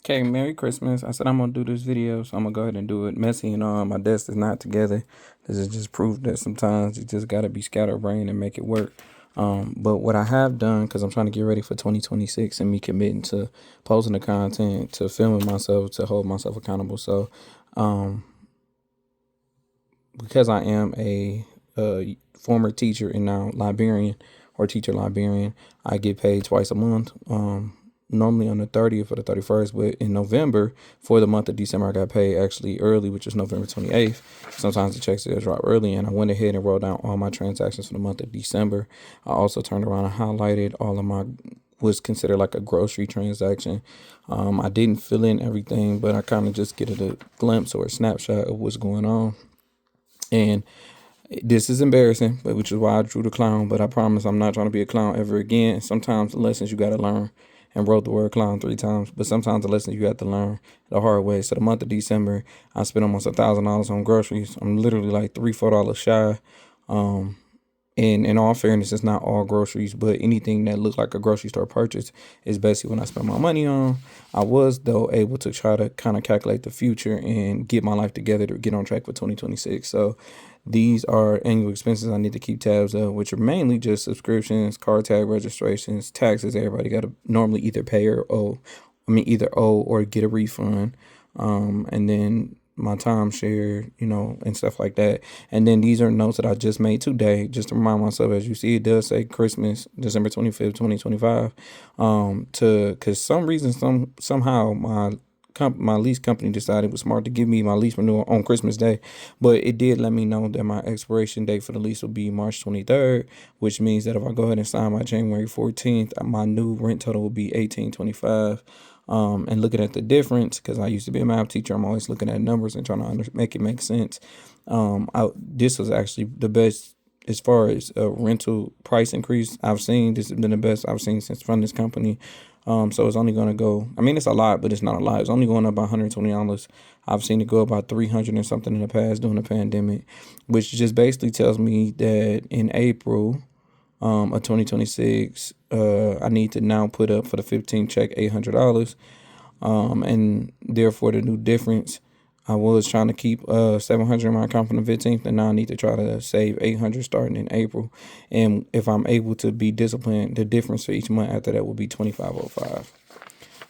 Okay, Merry Christmas. I said I'm gonna do this video, so I'm gonna go ahead and do it. Messy and all, my desk is not together. This is just proof that sometimes you just gotta be scatterbrained and make it work. But what I have done, because I'm trying to get ready for 2026 and me committing to posting the content, to filming myself, to hold myself accountable. So, um, because I am a former teacher and now librarian or teacher librarian, I get paid twice a month. Normally on the 30th or the 31st, but in November for the month of December, I got paid actually early, which is November 28th. Sometimes the checks drop early, and I went ahead and wrote down all my transactions for the month of December. I also turned around and highlighted all of my was considered like a grocery transaction. I didn't fill in everything, but I kind of just get a glimpse or a snapshot of what's going on. And this is embarrassing, but which is why I drew the clown. But I promise I'm not trying to be a clown ever again. Sometimes the lessons you got to learn, and wrote the word clown 3 times. But sometimes the lessons you have to learn the hard way. So the month of December, I spent almost $1,000 on groceries. I'm literally like $3-4 shy. Um, and in all fairness, it's not all groceries, but anything that looks like a grocery store purchase is basically what I spend my money on. I was, though, able to try to kind of calculate the future and get my life together to get on track for 2026. So these are annual expenses I need to keep tabs of, which are mainly just subscriptions, car tag registrations, taxes. Everybody got to normally either pay or owe. Either owe or get a refund. And then my timeshare, and stuff like that. And then these are notes that I just made today, just to remind myself. As you see, it does say Christmas, December 25th, 2025. Because some reason, somehow my lease company decided it was smart to give me my lease renewal on Christmas Day, but it did let me know that my expiration date for the lease will be March 23rd, which means that if I go ahead and sign by January 14th, my new rent total will be 1825. And looking at the difference, because I used to be a math teacher, I'm always looking at numbers and trying to make it make sense. This was actually the best as far as a rental price increase I've seen. This has been the best I've seen since from this company. So it's only going to go, it's a lot, but it's not a lot. It's only going up by $120. I've seen it go about 300 and something in the past during the pandemic, which just basically tells me that in April of 2026, I need to now put up for the 15 check $800. And therefore the new difference, I was trying to keep 700 in my account from the 15th, and now I need to try to save 800 starting in April. And if I'm able to be disciplined, the difference for each month after that will be 2505.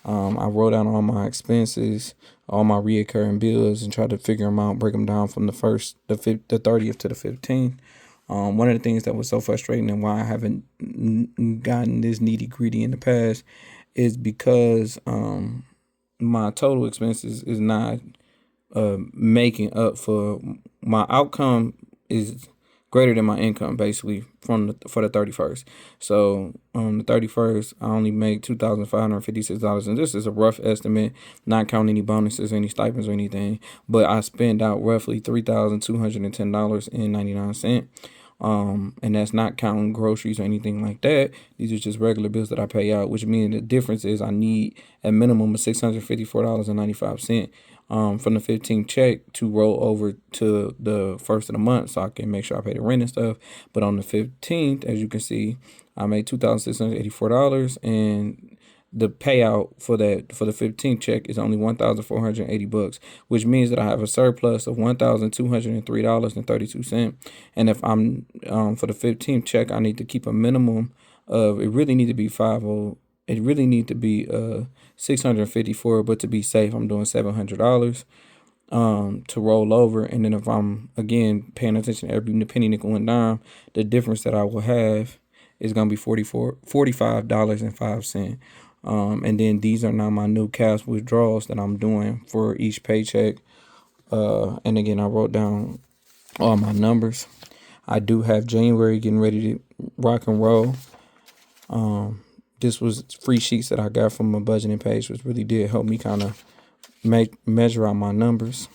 I wrote down all my expenses, all my reoccurring bills, and tried to figure them out, break them down from the 30th to the 15th. One of the things that was so frustrating and why I haven't gotten this nitty gritty in the past is because my total expenses is not making up for my outcome is greater than my income basically for the 31st. So on the 31st, I only made $2,556, and this is a rough estimate, not counting any bonuses, any stipends or anything. But I spent out roughly $3,210.99. And that's not counting groceries or anything like that. These are just regular bills that I pay out, which means the difference is I need a minimum of $654.95 from the 15th check to roll over to the first of the month, so I can make sure I pay the rent and stuff. But on the 15th, as you can see, I made $2,684, and the payout for the 15th check is only $1,480, which means that I have a surplus of $1,203.32. And if I'm for the 15th check, I need to keep a minimum of, it really need to be 50. It really need to be 654, but to be safe, I'm doing $700 to roll over. And then if I'm again paying attention to every penny, nickel, and dime, the difference that I will have is gonna be $45.05. And then these are now my new cash withdrawals that I'm doing for each paycheck. And again, I wrote down all my numbers. I do have January getting ready to rock and roll. This was free sheets that I got from my budgeting page, which really did help me kind of measure out my numbers.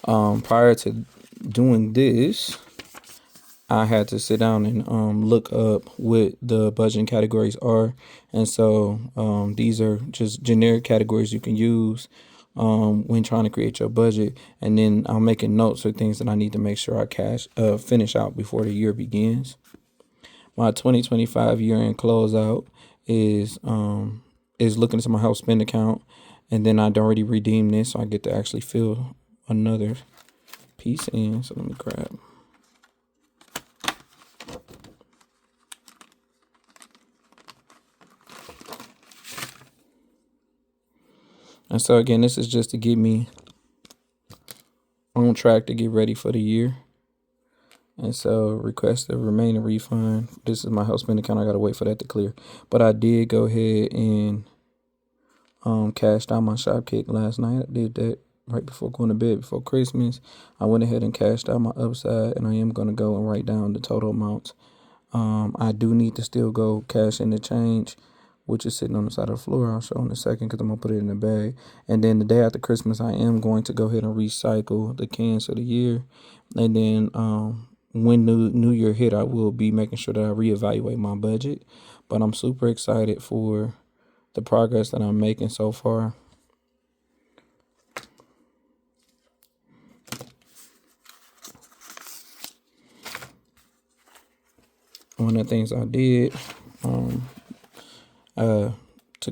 Prior to doing this, I had to sit down and look up what the budgeting categories are. And so these are just generic categories you can use when trying to create your budget. And then I'm making notes of things that I need to make sure I finish out before the year begins. My 2025 year-end closeout is is looking into my health spend account, and then I'd already redeemed this, so I get to actually fill another piece in. So let me grab. And so again, this is just to get me on track to get ready for the year. And so request the remaining refund. This is my health spend account. I gotta wait for that to clear. But I did go ahead and cashed out my shop kick last night. I did that right before going to bed before Christmas. I went ahead and cashed out my upside, and I am gonna go and write down the total amounts. I do need to still go cash in the change, which is sitting on the side of the floor. I'll show in a second because I'm gonna put it in the bag. And then the day after Christmas, I am going to go ahead and recycle the cans of the year. And then when New Year hit, I will be making sure that I reevaluate my budget. But I'm super excited for the progress that I'm making so far. One of the things I did to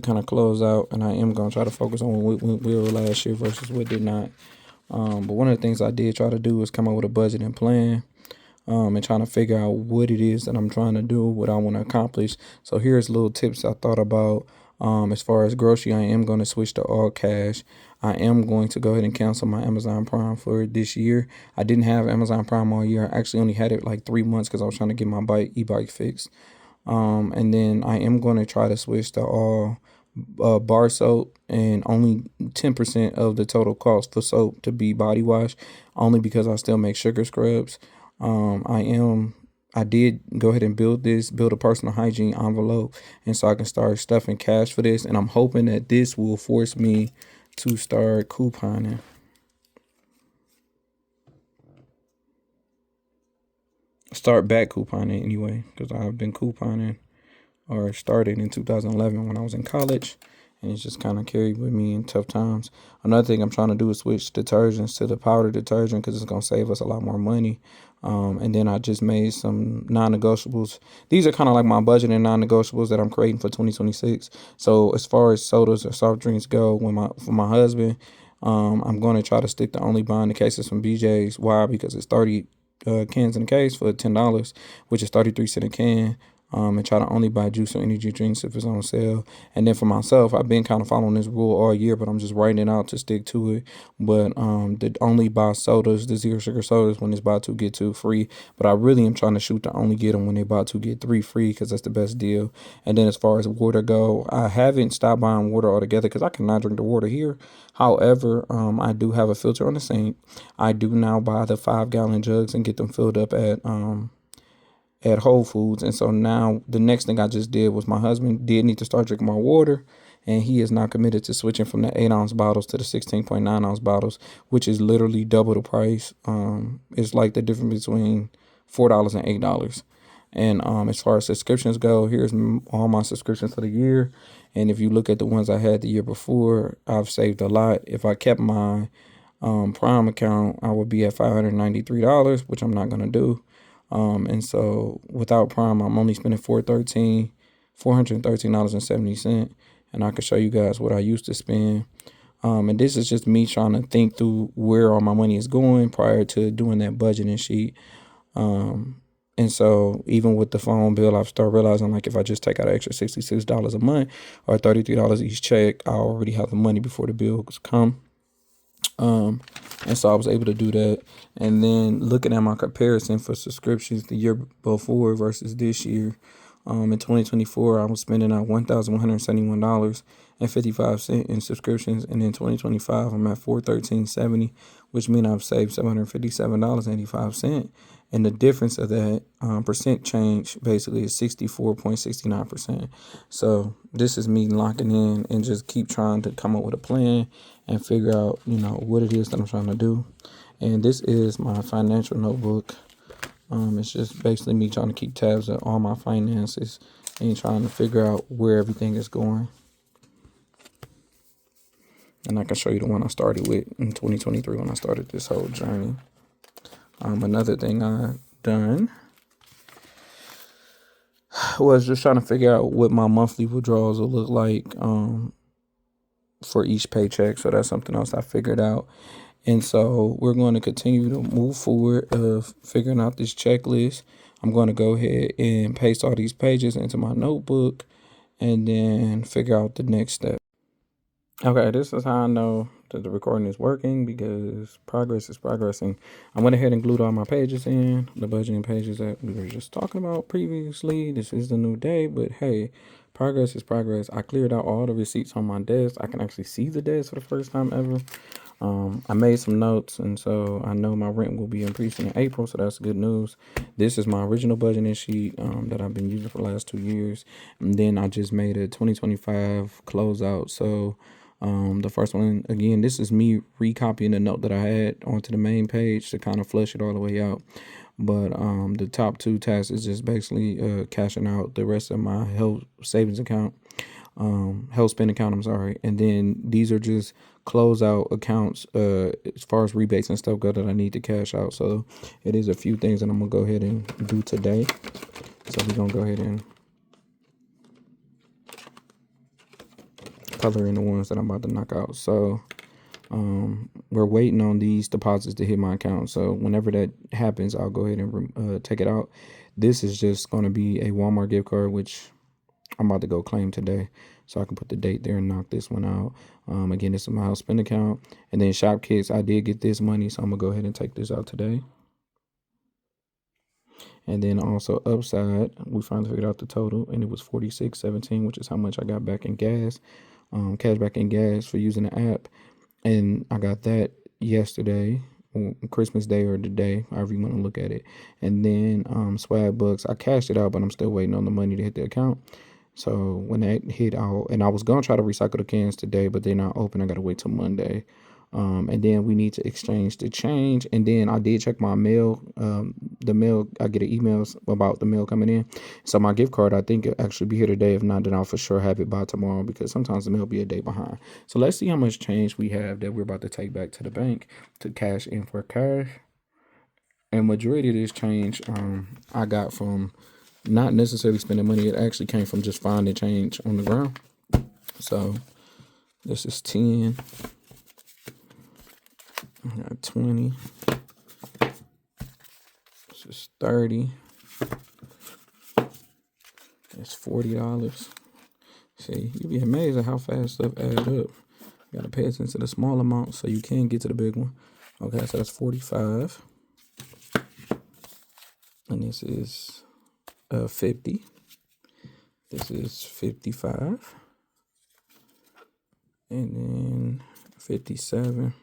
kind of close out, and I am going to try to focus on what went well last year versus what did not. But one of the things I did try to do is come up with a budget and plan, and trying to figure out what it is that I'm trying to do, what I want to accomplish. So here's little tips I thought about. As far as grocery, I am going to switch to all cash. I am going to go ahead and cancel my Amazon Prime for this year. I didn't have Amazon Prime all year. I actually only had it like 3 months because I was trying to get my e-bike fixed. And then I am going to try to switch to all bar soap, and only 10% of the total cost for soap to be body wash, only because I still make sugar scrubs. I did go ahead and build a personal hygiene envelope, and so I can start stuffing cash for this. And I'm hoping that this will force me to start couponing. Start back couponing anyway, because I've been couponing or started in 2011 when I was in college, and it's just kind of carried with me in tough times. Another thing I'm trying to do is switch detergents to the powder detergent because it's going to save us a lot more money. And then I just made some non-negotiables. These are kind of like my budget and non-negotiables that I'm creating for 2026. So as far as sodas or soft drinks go, for my husband, I'm going to try to stick to only buying the cases from BJ's. Why? Because it's 30 cans in a case for $10, which is 33 cents a can. And try to only buy juice or energy drinks if it's on sale. And then for myself, I've been kind of following this rule all year, but I'm just writing it out to stick to it. But the only buy sodas, the zero sugar sodas, when it's buy two get two free. But I really am trying to shoot to only get them when they buy two get three free, because that's the best deal. And then as far as water go, I haven't stopped buying water altogether because I cannot drink the water here. However, I do have a filter on the sink. I do now buy the 5-gallon jugs and get them filled up at Whole Foods. And so now the next thing I just did was, my husband did need to start drinking more water, and he is now committed to switching from the 8-ounce bottles to the 16.9-ounce bottles, which is literally double the price. It's like the difference between $4 and $8. And as far as subscriptions go, here's all my subscriptions for the year. And if you look at the ones I had the year before, I've saved a lot. If I kept my Prime account, I would be at $593, which I'm not going to do. And so without Prime, I'm only spending $413.70. And I can show you guys what I used to spend. And this is just me trying to think through where all my money is going prior to doing that budgeting sheet. And so even with the phone bill, I've started realizing, like, if I just take out an extra $66 a month or $33 each check, I already have the money before the bills come. And so I was able to do that. And then looking at my comparison for subscriptions the year before versus this year, in 2024, I was spending out $1,171.55 in subscriptions. And in 2025, I'm at $413.70, which means I've saved $757.85. And the difference of that percent change basically is 64.69%. So this is me locking in and just keep trying to come up with a plan and figure out, what it is that I'm trying to do. And this is my financial notebook. It's just basically me trying to keep tabs on all my finances and trying to figure out where everything is going. And I can show you the one I started with in 2023 when I started this whole journey. Another thing I've done was just trying to figure out what my monthly withdrawals will look like for each paycheck. So that's something else I figured out. And so we're going to continue to move forward of figuring out this checklist. I'm going to go ahead and paste all these pages into my notebook and then figure out the next step. Okay, this is how I know that the recording is working because progress is progressing. I went ahead and glued all my pages in, the budgeting pages that we were just talking about previously. This is the new day, but hey, progress is progress. I cleared out all the receipts on my desk. I can actually see the desk for the first time ever. I made some notes, and so I know my rent will be increasing in April, so that's good news. This is my original budgeting sheet that I've been using for the last 2 years, and then I just made a 2025 closeout. So the first one, again, this is me recopying the note that I had onto the main page to kind of flush it all the way out. But the top two tasks is just basically cashing out the rest of my health savings account, health spend account, I'm sorry. And then these are just closeout accounts as far as rebates and stuff go that I need to cash out. So it is a few things that I'm gonna go ahead and do today. So we're gonna go ahead and color in the ones that I'm about to knock out. So we're waiting on these deposits to hit my account. So whenever that happens, I'll go ahead and take it out. This is just going to be a Walmart gift card, which I'm about to go claim today. So I can put the date there and knock this one out. Again, this is my house spend account. And then shop kits, I did get this money, so I'm going to go ahead and take this out today. And then also upside, we finally figured out the total, and it was $46.17, which is how much I got back in gas, cash back in gas for using the app. And I got that yesterday, Christmas Day or the day, however you want to look at it. And then swag bucks, I cashed it out, but I'm still waiting on the money to hit the account. So when that hit out, and I was going to try to recycle the cans today, but they're not open. I got to wait till Monday. And then we need to exchange the change. And then I did check my mail. The mail, I get an emails about the mail coming in. So my gift card, I think it'll actually be here today. If not, then I'll for sure have it by tomorrow because sometimes the mail be a day behind. So let's see how much change we have that we're about to take back to the bank to cash in for cash. And majority of this change I got from not necessarily spending money. It actually came from just finding change on the ground. So this is 10. I got 20. This is 30. That's $40. See, you'd be amazed at how fast stuff adds up. You gotta pay attention to the small amount so you can get to the big one. Okay, so that's 45. And this is 50. This is 55. And then 57.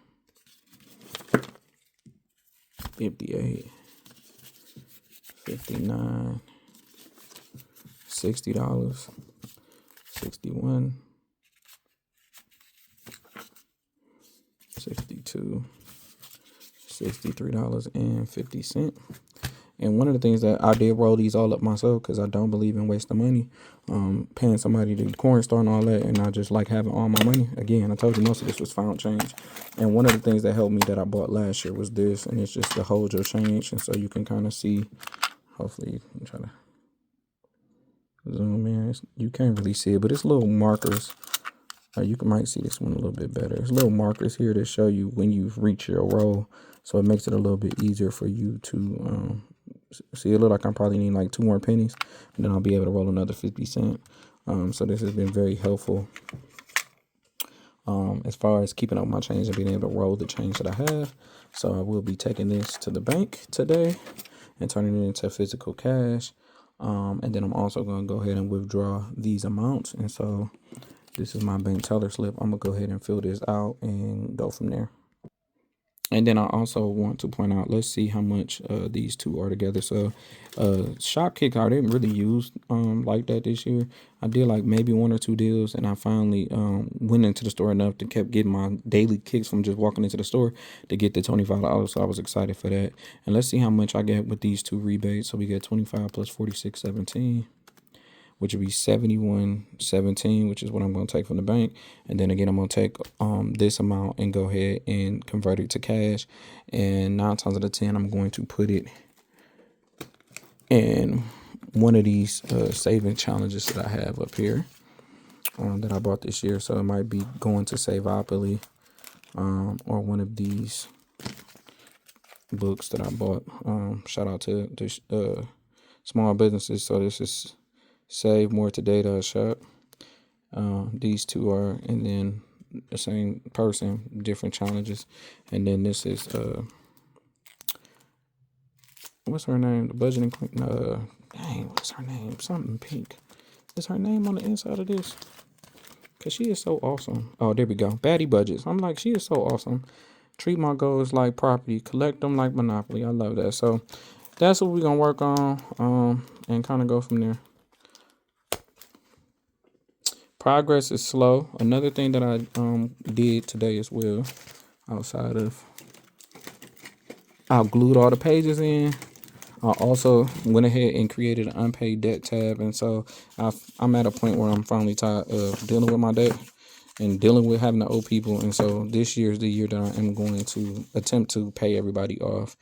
58, 59, $60, 61, 62, $63.50. And one of the things that I did roll these all up myself because I don't believe in wasting money, paying somebody to corn store and all that, and I just like having all my money. Again, I told you most of this was found change. And one of the things that helped me that I bought last year was this, and it's just to hold your change. And so you can kind of see, hopefully you can try to zoom in. You can't really see it, but it's little markers. You might see this one a little bit better. There's little markers here to show you when you've reached your roll. So it makes it a little bit easier for you to see. It look like I'm probably needing like 2 more pennies, and then I'll be able to roll another 50 cents. So this has been very helpful as far as keeping up my change and being able to roll the change that I have. So I will be taking this to the bank today and turning it into physical cash. And then I'm also going to go ahead and withdraw these amounts. And so this is my bank teller slip. I'm going to go ahead and fill this out and go from there. And then I also want to point out, let's see how much these two are together. So shop kick I didn't really use like that this year. I did like maybe 1 or 2 deals, and I finally went into the store enough to kept getting my daily kicks from just walking into the store to get the $25. So I was excited for that. And let's see how much I get with these 2 rebates. So we get 25 plus 46.17. Which would be 71.17, which is what I'm going to take from the bank. And then again, I'm going to take this amount and go ahead and convert it to cash. And 9 times out of 10, I'm going to put it in one of these saving challenges that I have up here that I bought this year. So it might be going to Saveopoly or one of these books that I bought. Shout out to the small businesses. So this is Save More Today Shop. These two are, and then the same person, different challenges. And then this is what's her name? The budgeting queen. Dang, what's her name? Something pink. Is her name on the inside of this? Cause she is so awesome. Oh, there we go. Baddie Budgets. I'm like, she is so awesome. Treat my goals like property. Collect them like Monopoly. I love that. So that's what we're gonna work on. And kind of go from there. Progress is slow. Another thing that I did today as well, outside of I glued all the pages in. I also went ahead and created an unpaid debt tab, and so I'm at a point where I'm finally tired of dealing with my debt and dealing with having to owe people. And so this year is the year that I am going to attempt to pay everybody off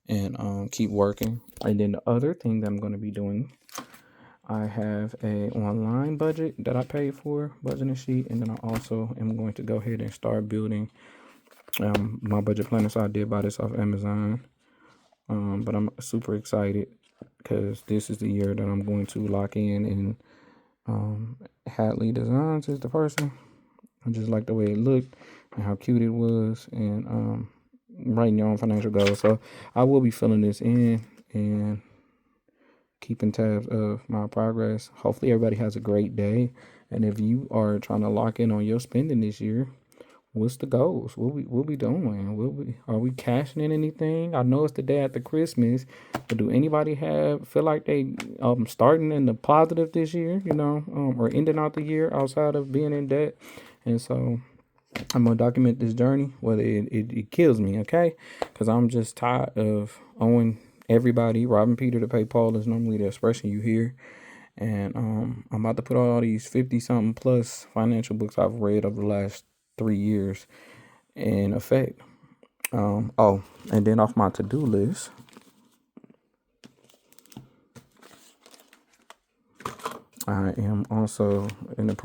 and keep working. And then the other thing that I'm going to be doing, I have a online budget that I paid for, budgeting sheet, and then I also am going to go ahead and start building my budget planner. So I did buy this off Amazon. But I'm super excited because this is the year that I'm going to lock in. And Hadley Designs is the person. I just like the way it looked and how cute it was, and writing your own financial goals. So I will be filling this in and keeping tabs of my progress. Hopefully everybody has a great day. And if you are trying to lock in on your spending this year, what's the goals? What we doing? Are we cashing in anything? I know it's the day after Christmas, but do anybody feel like they starting in the positive this year? Or ending out the year outside of being in debt? And so I'm gonna document this journey, whether it kills me, okay? Because I'm just tired of owing everybody. Robbing Peter to pay Paul is normally the expression you hear. And I'm about to put all these 50-something plus financial books I've read over the last 3 years in effect. And then off my to-do list, I am also in the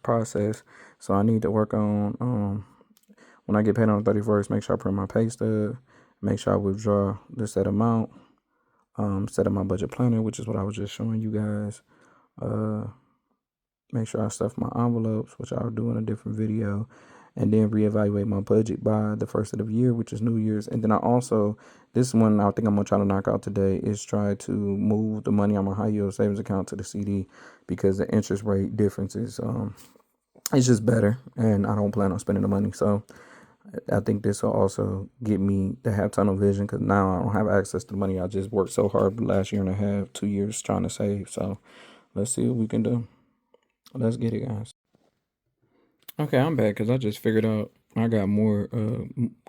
process. So I need to work on when I get paid on the 31st, make sure I print my pay stub, make sure I withdraw the set amount, set up my budget planner, which is what I was just showing you guys. Make sure I stuff my envelopes, which I'll do in a different video, and then reevaluate my budget by the first of the year, which is New Year's. And then this one I think I'm gonna try to knock out today is try to move the money on my high yield savings account to the CD, because the interest rate difference is it's just better, and I don't plan on spending the money. So I think this will also get me to have tunnel vision, because now I don't have access to the money. I just worked so hard the last year and a half, 2 years trying to save. So let's see what we can do. Let's get it, guys. Okay, I'm back because I just figured out I got more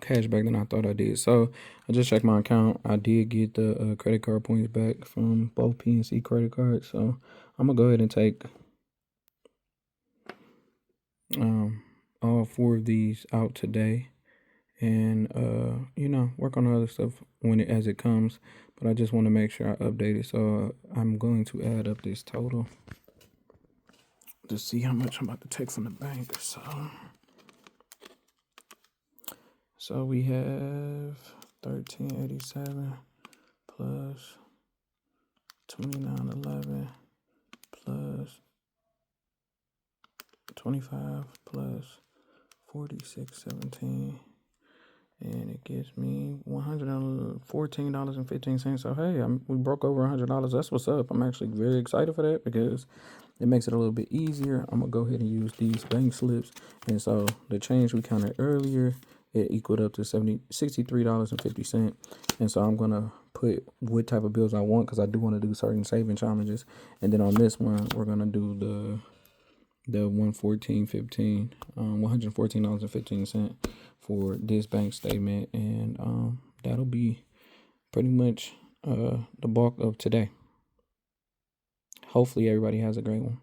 cash back than I thought I did. So I just checked my account. I did get the credit card points back from both PNC credit cards. So I'm gonna go ahead and take all 4 of these out today, and work on other stuff as it comes. But I just want to make sure I update it. So I'm going to add up this total to see how much I'm about to take from the bank. So we have 1387 plus 2911 plus 25 plus 4617, and it gives me $114.15. So hey, we broke over $100. That's what's up. I'm actually very excited for that because it makes it a little bit easier. I'm gonna go ahead and use these bank slips, and so the change we counted earlier, it equaled up to $63.50. And so I'm gonna put what type of bills I want, because I do want to do certain saving challenges. And then on this one, we're gonna do the $114.15 for this bank statement, and that'll be pretty much the bulk of today. Hopefully everybody has a great one.